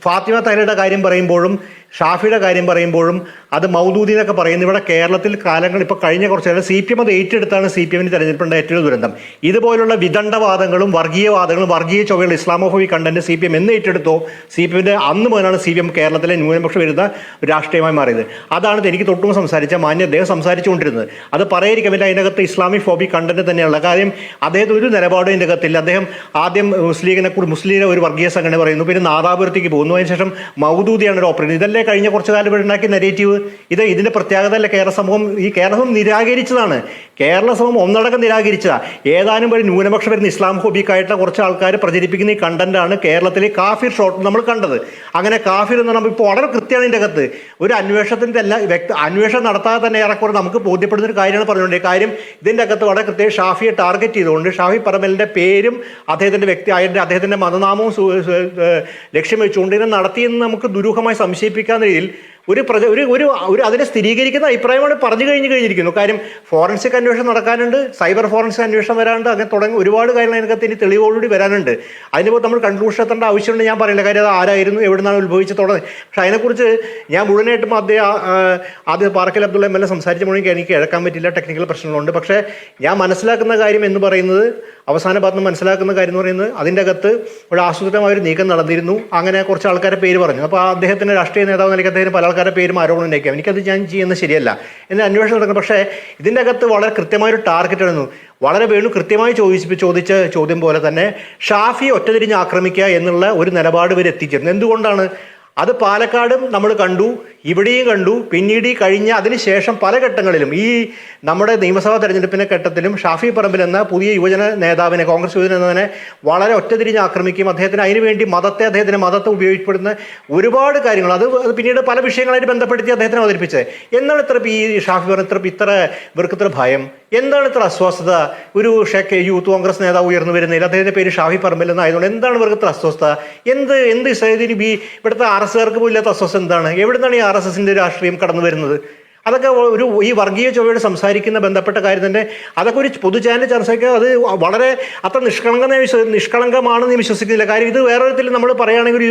ഫാത്തിമ തഹ്ലിയുടെ കാര്യം പറയുമ്പോഴും ഷാഫിയുടെ കാര്യം പറയുമ്പോഴും അത് മൗദൂദി എന്നൊക്കെ പറയുന്നത് ഇവിടെ കേരളത്തിൽ കാലങ്ങൾ ഇപ്പോൾ കഴിഞ്ഞ കുറച്ച് കാലം CPM അത് ഏറ്റെടുത്താണ് CPM തെരഞ്ഞെടുപ്പിൻ്റെ ഏറ്റവും ദുരന്തം. ഇതുപോലുള്ള വിദണ്ഡവാദങ്ങളും വർഗീയവാദങ്ങളും വർഗീയ ചൊവ്വയുള്ള ഇസ്ലാമോഫോബിക് കണ്ടന്റ് CPM എന്ന് ഏറ്റെടുത്തോ CPM അന്ന് മുതലാണ് CPM കേരളത്തിലെ ന്യൂനപക്ഷം വരുന്ന രാഷ്ട്രീയമായി മാറിയത്. അതാണ് എനിക്ക് തൊട്ടും സംസാരിച്ച മാന്യ അദ്ദേഹം സംസാരിച്ചുകൊണ്ടിരുന്നത്. അത് പറയാതിരിക്കാൻ പറ്റില്ല, അതിനകത്ത് ഇസ്ലാമിക് ഫോബിക് കണ്ടന്റ് തന്നെയുള്ള കാര്യം. അദ്ദേഹത്തിന് ഒരു നിലപാടും ഇതിൻ്റെ അകത്തില്ല. അദ്ദേഹം ആദ്യം മുസ്ലിം ഒരു വർഗീയ സംഘടന പറയുന്നു, പിന്നെ നാദാപുരത്തേക്ക് പോകുന്നു, അതിനുശേഷം മൗദൂദിയാണ് ഒരു ഓപ്പറേഷൻ. ഇതല്ലേ കഴിഞ്ഞ കുറച്ചു കാലം ഇവിടെ ഉണ്ടാക്കിയ നെഗറ്റീവ്. ഇതിന്റെ പ്രത്യേകത അല്ല കേരള സമൂഹം. ഈ കേരള സമൂഹം നിരാകരിച്ചതാണ്. കേരള സമൂഹം ഒന്നടക്കം നിരാകരിച്ചതാണ്. ഏതാനും ഒരു ന്യൂനപക്ഷം വരുന്ന ഇസ്ലാം ഹോബിക്കായിട്ടുള്ള കുറച്ച് ആൾക്കാർ പ്രചരിപ്പിക്കുന്ന ഈ കണ്ടന്റാണ് കേരളത്തിലെ കാഫിർ ഷോട്ട് നമ്മൾ കണ്ടത്. അങ്ങനെ കാഫിർ എന്ന് പറയുമ്പോൾ ഇപ്പോൾ വളരെ കൃത്യമാണ് ഇതിൻ്റെ അകത്ത് ഒരു അന്വേഷണത്തിൻ്റെ അന്വേഷണം നടത്താതെ തന്നെ ഏറെക്കുറെ നമുക്ക് ബോധ്യപ്പെടുന്ന ഒരു കാര്യമാണ് പറഞ്ഞുകൊണ്ടേ. കാര്യം ഇതിൻ്റെ അകത്ത് വളരെ കൃത്യമായി ഷാഫിയെ ടാർഗറ്റ് ചെയ്തുകൊണ്ട് ഷാഫി പറമ്പലിൻ്റെ പേരും അദ്ദേഹത്തിൻ്റെ അദ്ദേഹത്തിൻ്റെ മതനാമവും ലക്ഷ്യം വെച്ചുകൊണ്ട് ഇതിനെ നടത്തിയെന്ന് നമുക്ക് ദുരൂഹമായി സംശയിപ്പിക്കാവുന്ന രീതിയിൽ ഒരു അതിനെ സ്ഥിരീകരിക്കുന്ന അഭിപ്രായമാണ് പറഞ്ഞു കഴിഞ്ഞിരിക്കുന്നു. കാര്യം ഫോറൻസിക് അന്വേഷണം നടക്കാനുണ്ട്, സൈബർ ഫോറൻസിക് അന്വേഷണം വരാനുണ്ട്, അങ്ങനെ തുടങ്ങി ഒരുപാട് കാര്യങ്ങൾ അതിനകത്ത് ഇനി തെളിവോടുകൂടി വരാനുണ്ട്. അതിനിപ്പോൾ നമ്മൾ കൺക്ലൂഷൻ എത്തേണ്ട ആവശ്യമുണ്ട് ഞാൻ പറയില്ല. കാര്യം അത് ആരായിരുന്നു, എവിടെ നിന്നാണ് ഉത്ഭവിച്ച് തുടങ്ങി. പക്ഷേ അതിനെക്കുറിച്ച് ഞാൻ മുഴുവനായിട്ടും ആദ്യം പാറക്കൽ അബ്ദുള്ള MLA സംസാരിച്ച മുഴുവൻ എനിക്ക് കേൾക്കാൻ പറ്റില്ല, ടെക്നിക്കൽ പ്രശ്നങ്ങളുണ്ട്. പക്ഷേ ഞാൻ മനസ്സിലാക്കുന്ന കാര്യം എന്ന് പറയുന്നത്, അവസാന ഭാഗത്ത് മനസ്സിലാക്കുന്ന കാര്യം എന്ന് പറയുന്നത്, അതിൻ്റെ അകത്ത് ഒരു ആസൂത്രിതമായ ഒരു നീക്കം നടന്നിരുന്നു. അങ്ങനെ കുറച്ച് ആൾക്കാരെ പേര് പറഞ്ഞു. അപ്പോൾ അദ്ദേഹത്തിൻ്റെ രാഷ്ട്രീയ നേതാവ് നിലയ്ക്ക് അദ്ദേഹത്തിന് പല ആൾക്കാരുടെ പേരും ആരോപണം ഉന്നയിക്കാം. എനിക്കത് ഞാൻ ചെയ്യുന്നത് ശരിയല്ല എന്ന് അന്വേഷണം നടക്കുന്നു. പക്ഷേ ഇതിൻ്റെ അകത്ത് വളരെ കൃത്യമായൊരു ടാർഗറ്റ് ആയിരുന്നു. വളരെ വേണു കൃത്യമായി ചോദിച്ച ചോദ്യം പോലെ തന്നെ ഷാഫി ഒറ്റതിരിഞ്ഞ് ആക്രമിക്കുക എന്നുള്ള ഒരു നിലപാട് വരെ എത്തിച്ചേർന്നു. എന്തുകൊണ്ടാണ്? അത് പാലക്കാടും നമ്മൾ കണ്ടു, ഇവിടെയും കണ്ടു, പിന്നീട് ഈ കഴിഞ്ഞ അതിനുശേഷം പല ഘട്ടങ്ങളിലും ഈ നമ്മുടെ നിയമസഭാ തെരഞ്ഞെടുപ്പിൻ്റെ ഘട്ടത്തിലും ഷാഫി പറമ്പിൽ എന്ന പുതിയ യുവജന നേതാവിനെ, കോൺഗ്രസ് യുവജന നേതാവിനെ വളരെ ഒറ്റതിരിഞ്ഞ് ആക്രമിക്കുകയും അദ്ദേഹത്തിന് അതിനുവേണ്ടി അദ്ദേഹത്തിൻ്റെ മതത്തെ ഉപയോഗപ്പെടുന്ന ഒരുപാട് കാര്യങ്ങൾ അത് പിന്നീട് പല വിഷയങ്ങളായിട്ട് ബന്ധപ്പെടുത്തി അദ്ദേഹത്തിന് അവതരിപ്പിച്ചത്. എന്താണ് ഈ ഷാഫി പറഞ്ഞ ഇത്ര ഇവർക്കിത്ര ഭയം? എന്താണ് ഇത്ര അസ്വസ്ഥത? ഒരു യൂത്ത് കോൺഗ്രസ് നേതാവ് ഉയർന്നു വരുന്നതിൽ അദ്ദേഹത്തിൻ്റെ പേര് ഷാഫി പറമ്പിൽ എന്നായതുകൊണ്ട് എന്താണ് ഇവർക്ക് ഇത്ര അസ്വസ്ഥത? എന്ത് സൈദിന് ഇവിടുത്തെ RSകാർക്ക് പോലും ഇല്ലാത്ത അസ്വസ്ഥത എന്താണ്? എവിടുന്നാണ് ഈ RSSൻ്റെ രാഷ്ട്രീയം കടന്നു വരുന്നത്? അതൊക്കെ ഈ വർഗീയ ചൊവ്വയോട് സംസാരിക്കുന്ന ബന്ധപ്പെട്ട കാര്യം തന്നെ. അതൊക്കെ ഒരു പൊതു ചാനൽ ചർച്ചയ്ക്ക് അത് വളരെ അത്ര നിഷ്കളങ്കമാണെന്ന് ഞാൻ വിശ്വസിക്കുന്നില്ല. കാര്യം ഇത് വേറെ തരത്തിൽ നമ്മൾ പറയുകയാണെങ്കിൽ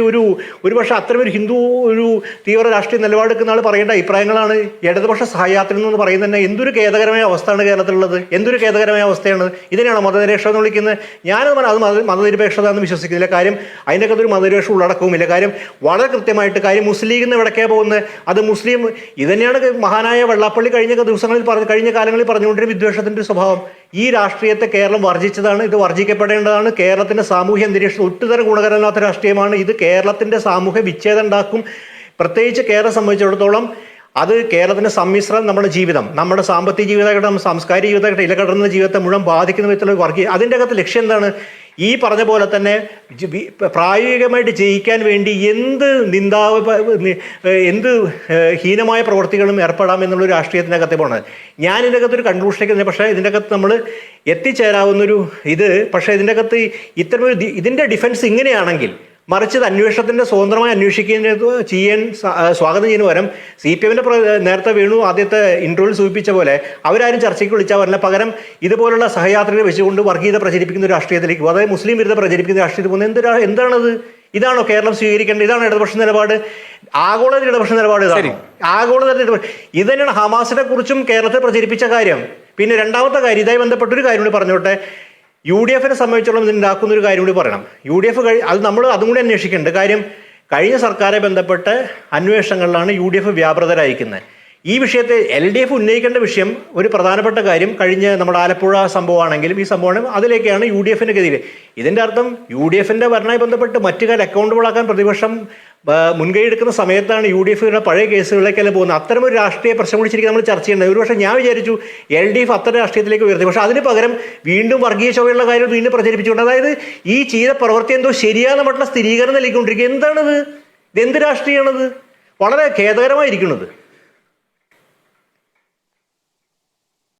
ഒരു പക്ഷേ അത്തരം ഒരു ഹിന്ദു ഒരു തീവ്ര രാഷ്ട്രീയ നിലപാടെടുക്കുന്ന ആൾ പറയേണ്ട അഭിപ്രായങ്ങളാണ് ഇടതുപക്ഷ സഹയാത്രി എന്ന് പറയുന്നത്. തന്നെ എന്തൊരു ഖേദകരമായ അവസ്ഥയാണ് കേരളത്തിലുള്ളത്. എന്തൊരു ഖേദകരമായ അവസ്ഥയാണ്. ഇതിനെയാണോ മതനിരപേക്ഷത എന്ന് വിളിക്കുന്നത്? അത് മതനിരപേക്ഷത എന്ന് വിശ്വസിക്കുന്നില്ല. കാര്യം അതിൻ്റെ അകത്ത് ഒരു മതനിരപേക്ഷ ഉള്ളടക്കവുമില്ല. കാര്യം വളരെ കൃത്യമായിട്ട് കാര്യം മുസ്ലിം ലീഗിൽ നിന്ന് എവിടേക്കാണ് പോകുന്നത്? അത് മുസ്ലിം ഇതന്നെയാണ് മഹാനായ വെള്ളാപ്പള്ളി കഴിഞ്ഞ കാലങ്ങളിൽ പറഞ്ഞുകൊണ്ടിരുന്ന വിദ്വേഷത്തിൻ്റെ സ്വഭാവം. ഈ രാഷ്ട്രീയത്തെ കേരളം വർജിച്ചതാണ്. ഇത് വർജിക്കപ്പെടേണ്ടതാണ്. കേരളത്തിൻ്റെ സാമൂഹ്യ അന്തരീക്ഷം ഒട്ടുതരം ഗുണകരമല്ലാത്ത രാഷ്ട്രീയമാണ്. ഇത് കേരളത്തിൻ്റെ സാമൂഹ്യ വിച്ഛേദം ഉണ്ടാക്കും. പ്രത്യേകിച്ച് കേരളം സംബന്ധിച്ചിടത്തോളം അത് കേരളത്തിൻ്റെ സമ്മിശ്രം നമ്മുടെ ജീവിതം, നമ്മുടെ സാമ്പത്തിക ജീവിതമാകട്ടെ, സാംസ്കാരിക ജീവിതമാകട്ടെ, ഇലകടന്ന ജീവിതത്തെ മുഴുവൻ ബാധിക്കുന്ന വിധത്തിലുള്ള വർഗീയ അതിൻ്റെ അകത്ത് ലക്ഷ്യം എന്താണ്? ഈ പറഞ്ഞ പോലെ തന്നെ പ്രായോഗികമായിട്ട് ജയിക്കാൻ വേണ്ടി എന്ത് ഹീനമായ പ്രവൃത്തികളും ഏർപ്പെടാം എന്നുള്ളൊരു രാഷ്ട്രീയത്തിനകത്ത് പോകണത്. ഞാൻ ഇതിൻ്റെ അകത്തൊരു കൺക്ലൂഷനിലേക്ക് തന്നെ. പക്ഷേ ഇതിൻ്റെ അകത്ത് നമ്മൾ എത്തിച്ചേരാവുന്നൊരു പക്ഷേ ഇതിൻ്റെ അകത്ത് ഇതിൻ്റെ ഡിഫൻസ് ഇങ്ങനെയാണെങ്കിൽ, മറിച്ച് അന്വേഷണത്തിൻ്റെ സ്വതന്ത്രമായി ചെയ്യാൻ സ്വാഗതം ചെയ്യുന്ന പകരം CPMൻ്റെ നേരത്തെ വേണു ആദ്യത്തെ ഇൻട്രോയിൽ സൂചിപ്പിച്ച പോലെ അവരാരും ചർച്ചയ്ക്ക് വിളിച്ചാൽ പറഞ്ഞാൽ പകരം ഇതുപോലുള്ള സഹയാത്രികളെ വെച്ചുകൊണ്ട് വർഗീയത പ്രചരിപ്പിക്കുന്ന ഒരു രാഷ്ട്രീയത്തിലേക്ക്, അതായത് മുസ്ലിം വിരുദ്ധ പ്രചരിപ്പിക്കുന്ന രാഷ്ട്രീയത്തിൽ പോകുന്നത് എന്താണത്? ഇതാണോ കേരളം സ്വീകരിക്കേണ്ടത്? ഇതാണ് ഇടതുപക്ഷ നിലപാട്? ആഗോളതല ഇടതുപക്ഷ നിലപാട് ഇതാണ്. ആഗോളതല ഇത് തന്നെയാണ് ഹമാസിനെ കുറിച്ചും കേരളത്തെ പ്രചരിപ്പിച്ച കാര്യം. പിന്നെ രണ്ടാമത്തെ കാര്യം, ഇതായി ബന്ധപ്പെട്ടൊരു കാര്യം കൂടി പറഞ്ഞോട്ടെ. UDFനെ സംബന്ധിച്ചോളം ഇതിനുണ്ടാക്കുന്ന ഒരു കാര്യം കൂടി പറയണം. UDF അത് നമ്മൾ അതും കൂടി അന്വേഷിക്കേണ്ടത്. കാര്യം കഴിഞ്ഞ സർക്കാരെ ബന്ധപ്പെട്ട് അന്വേഷണങ്ങളിലാണ് UDF വ്യാപൃതരായിരിക്കുന്നത്. ഈ വിഷയത്തെ LDF ഉന്നയിക്കേണ്ട വിഷയം ഒരു പ്രധാനപ്പെട്ട കാര്യം കഴിഞ്ഞ നമ്മുടെ ആലപ്പുഴ സംഭവമാണെങ്കിലും ഈ സംഭവമാണ് അതിലേക്കാണ് UDFൻ്റെ ഗതിയിൽ. ഇതിൻ്റെ അർത്ഥം UDFൻ്റെ ഭരണവുമായി ബന്ധപ്പെട്ട് മറ്റു കാര്യം അക്കൗണ്ടബിൾ ആക്കാൻ പ്രതിപക്ഷം മുൻകൈ എടുക്കുന്ന സമയത്താണ് UDFയുടെ പഴയ കേസുകളിലേക്കല്ലേ പോകുന്നത്. അത്തരം ഒരു രാഷ്ട്രീയ പ്രശ്നം വിളിച്ചിരിക്കും നമ്മൾ ചർച്ച ചെയ്യേണ്ടത്. ഒരു പക്ഷേ ഞാൻ വിചാരിച്ചു LDF അത്തരം രാഷ്ട്രീയത്തിലേക്ക് ഉയർത്തി. പക്ഷേ അതിന് പകരം വീണ്ടും വർഗീയ ചൊവ്വയുള്ള കാര്യം വീണ്ടും പ്രചരിപ്പിച്ചുകൊണ്ട്, അതായത് ഈ ചെയ്ത പ്രവൃത്തി എന്തോ ശരിയാണെന്ന് മറ്റുള്ള സ്ഥിരീകരണം നൽകിക്കൊണ്ടിരിക്കുക. എന്താണിത്? ഇതെന്ത് രാഷ്ട്രീയമാണത്? വളരെ ഖേദകരമായിരിക്കുന്നത്.